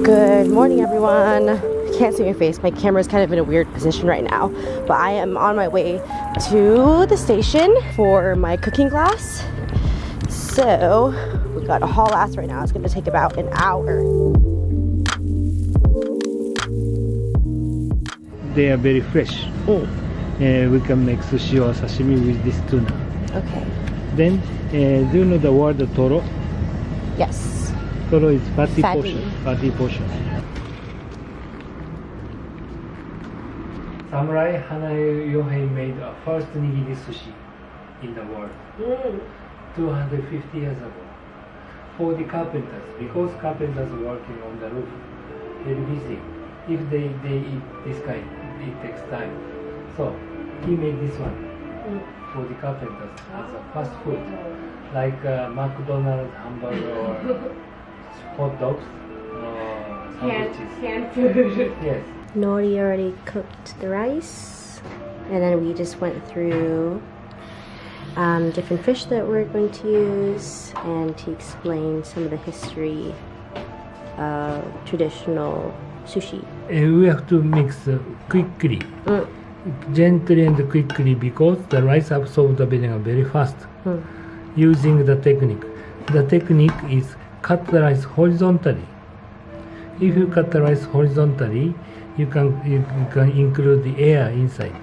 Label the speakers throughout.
Speaker 1: Good morning, everyone. You can't see my face. My camera is kind of in a weird position right now, but I am on my way to the station for my cooking class. So we got a haul ass right now. It's going to take about an hour.
Speaker 2: They are very fresh. We can make sushi or sashimi with this tuna.
Speaker 1: Okay.
Speaker 2: Then, do you know the word toro?
Speaker 1: Yes.
Speaker 2: Toro is fatty
Speaker 1: Fatty.
Speaker 2: portion. Fatty portion. Samurai Hanae Yohei made a first nigiri sushi in the world 250 years ago for the carpenters, because carpenters working on the roof, very busy. If they eat this kind, it takes time. So he made this one for the carpenters as a fast food, like McDonald's hamburger or hot dogs or sandwiches.
Speaker 1: Canned food.
Speaker 2: Yes.
Speaker 1: Nori already cooked the rice, and then we just went through different fish that we're going to use, and to explain some of the history of traditional sushi.
Speaker 2: We have to mix quickly, gently and quickly, because the rice absorbs the vinegar very fast. Using the technique. The technique is cut the rice horizontally. If you cut the rice horizontally, you can include the air inside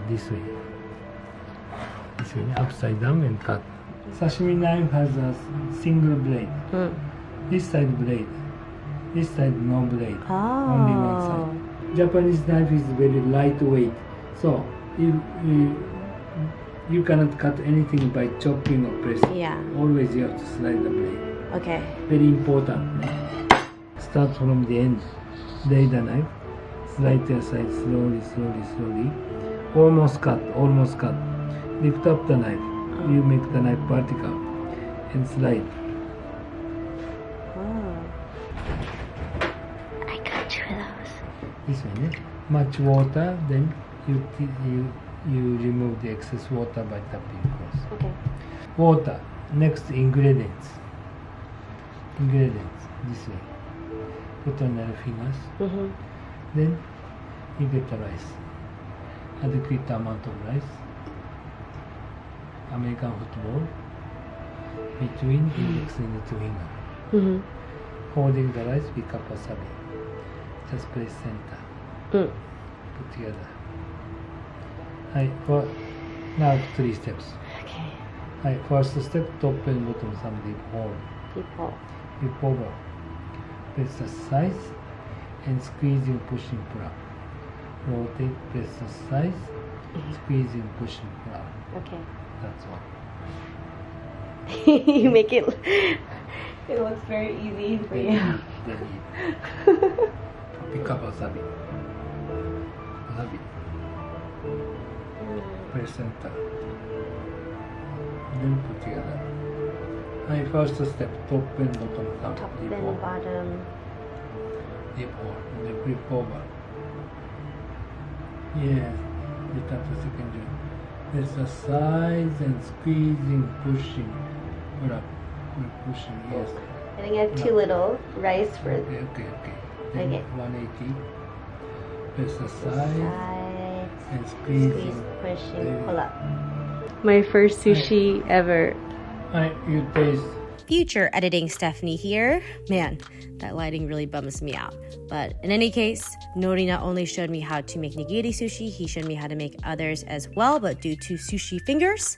Speaker 2: this way, upside down and cut. Sashimi knife has a single blade. This side blade, this side no blade, only one side. Japanese knife is very lightweight, so you cannot cut anything by chopping or pressing.
Speaker 1: Yeah.
Speaker 2: Always you have to slide the blade.
Speaker 1: Okay.
Speaker 2: Very important. Start from the end. Lay the knife. Slide the side slowly, slowly, slowly. Almost cut. Lift up the knife. You make the knife vertical and slide.
Speaker 1: I got two of those.
Speaker 2: This one, eh? Much water, then you remove the excess water by tapping across.
Speaker 1: Okay.
Speaker 2: Water. Next, ingredients. This way. Put on the fingers. Then you get the rice. Adequate amount of rice. American football. Between index and the finger. Holding the rice with cup wasabi. Just place center. Put together. Now 3 steps.
Speaker 1: Okay.
Speaker 2: First step, top and bottom, some deep hole. Deep over. Press the size and squeezing, pushing, pull up. Rotate, press the size, squeezing, pushing, pull up.
Speaker 1: Okay.
Speaker 2: That's all.
Speaker 1: You make it. It looks very easy for you.
Speaker 2: Pick up wasabi. Press center. Then put together. First step, top and bottom.
Speaker 1: Top
Speaker 2: deep
Speaker 1: and
Speaker 2: hole.
Speaker 1: bottom.
Speaker 2: Deep hole. And then flip over. Yes. Lift up the second joint. Press the sides and squeezing, pushing. Pull up. Pushing. Yes.
Speaker 1: I think I have too little rice for
Speaker 2: Okay. Then
Speaker 1: Okay.
Speaker 2: 180. Press the
Speaker 1: the
Speaker 2: sides
Speaker 1: sides.
Speaker 2: and squeezing.
Speaker 1: Squeeze, pushing,
Speaker 2: There.
Speaker 1: pull up. My first sushi ever.
Speaker 2: You taste.
Speaker 1: Future editing Stephanie here. Man, that lighting really bums me out. But in any case, Nori not only showed me how to make nigiri sushi, he showed me how to make others as well. But due to sushi fingers,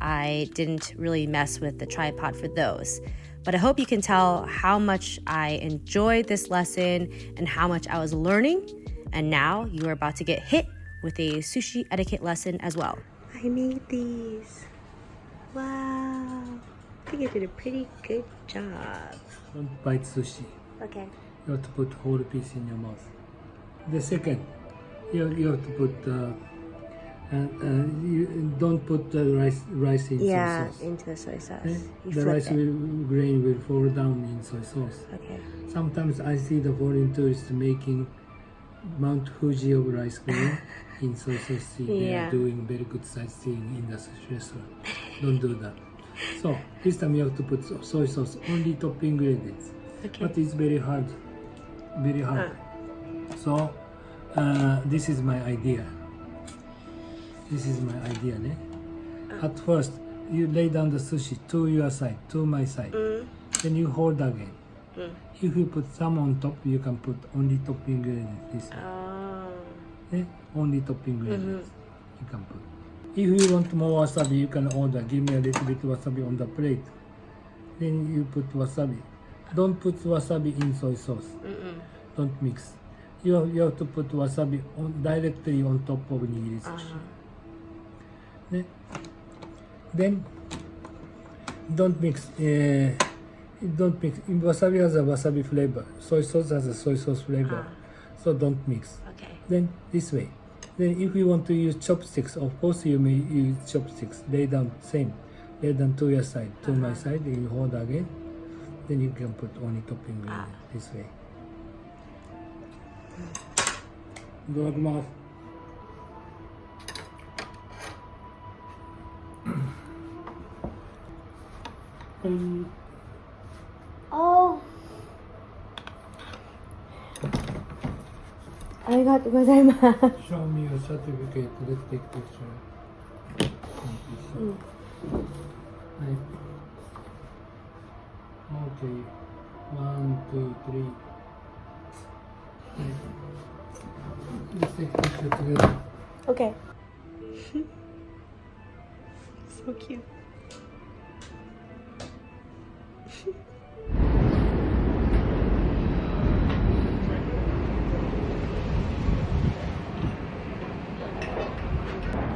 Speaker 1: I didn't really mess with the tripod for those. But I hope you can tell how much I enjoyed this lesson and how much I was learning. And now you are about to get hit with a sushi etiquette lesson as well. I made these. Wow. I think I did a pretty good job.
Speaker 2: Don't bite sushi.
Speaker 1: Okay.
Speaker 2: You have to put whole piece in your mouth. The second, you have to put. You don't put the rice in soy sauce.
Speaker 1: Into the soy sauce.
Speaker 2: Okay?
Speaker 1: You
Speaker 2: The
Speaker 1: flip
Speaker 2: rice
Speaker 1: it.
Speaker 2: grain will fall down in soy sauce.
Speaker 1: Okay.
Speaker 2: Sometimes I see the foreign tourists making Mount Fuji of rice grain in soy sauce. They
Speaker 1: Yeah.
Speaker 2: are doing very good sightseeing in the sushi restaurant. Don't do that. So this time you have to put soy sauce, only top ingredients.
Speaker 1: Okay.
Speaker 2: But it's very hard very hard. So this is my idea. This is my idea, ne? At first, you lay down the sushi to your side, to my side. Then you hold again. If you put some on top, you can put only top ingredients. This one. Only top ingredients you can put. If you want more wasabi, you can order. Give me a little bit wasabi on the plate. Then you put wasabi. Don't put wasabi in soy sauce. Don't mix. You have to put wasabi directly on top of nigiri sushi. Then don't mix. Don't mix. Wasabi has a wasabi flavor. Soy sauce has a soy sauce flavor. So don't mix.
Speaker 1: Okay.
Speaker 2: Then this way. Then if you want to use chopsticks, of course you may use chopsticks. Lay down same. Lay down to your side, to my side. Then you hold again. Then you can put only topping this way.
Speaker 1: Oh. ありがとうございます。
Speaker 2: Show me your certificate. Let's take picture. Okay. 1, 2, 3. Let's take picture together.
Speaker 1: Okay. So cute.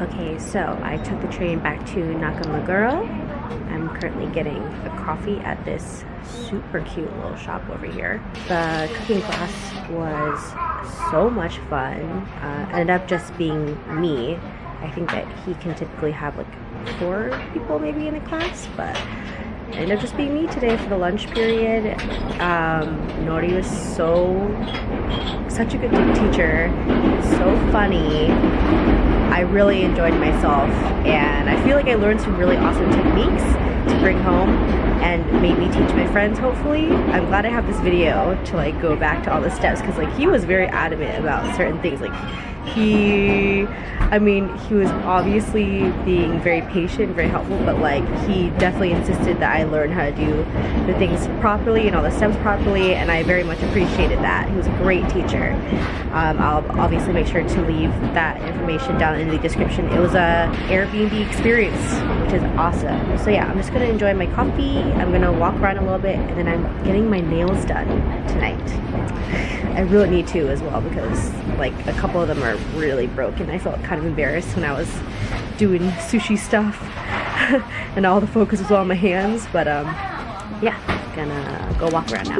Speaker 1: Okay, so I took the train back to Nakameguro. I'm currently getting a coffee at this super cute little shop over here. The cooking class was so much fun. Ended up just being me. I think that he can typically have like 4 people maybe in a class, but it ended up just being me today for the lunch period. Nori was such a good teacher, so funny. I really enjoyed myself, and I feel like I learned some really awesome techniques to bring home and maybe teach my friends, hopefully. I'm glad I have this video to like go back to all the steps, because like he was very adamant about certain things. Like he was obviously being very patient, very helpful, but like he definitely insisted that I learn how to do the things properly and all the steps properly, and I very much appreciated that. He was a great teacher. I'll obviously make sure to leave that information down in the description. It was a Airbnb experience, which is awesome. So yeah, I'm just gonna enjoy my coffee. I'm gonna walk around a little bit, and then I'm getting my nails done tonight. I really need to as well, because like a couple of them are really broken. I felt kind of embarrassed when I was doing sushi stuff and all the focus was on my hands, but yeah, gonna go walk around now.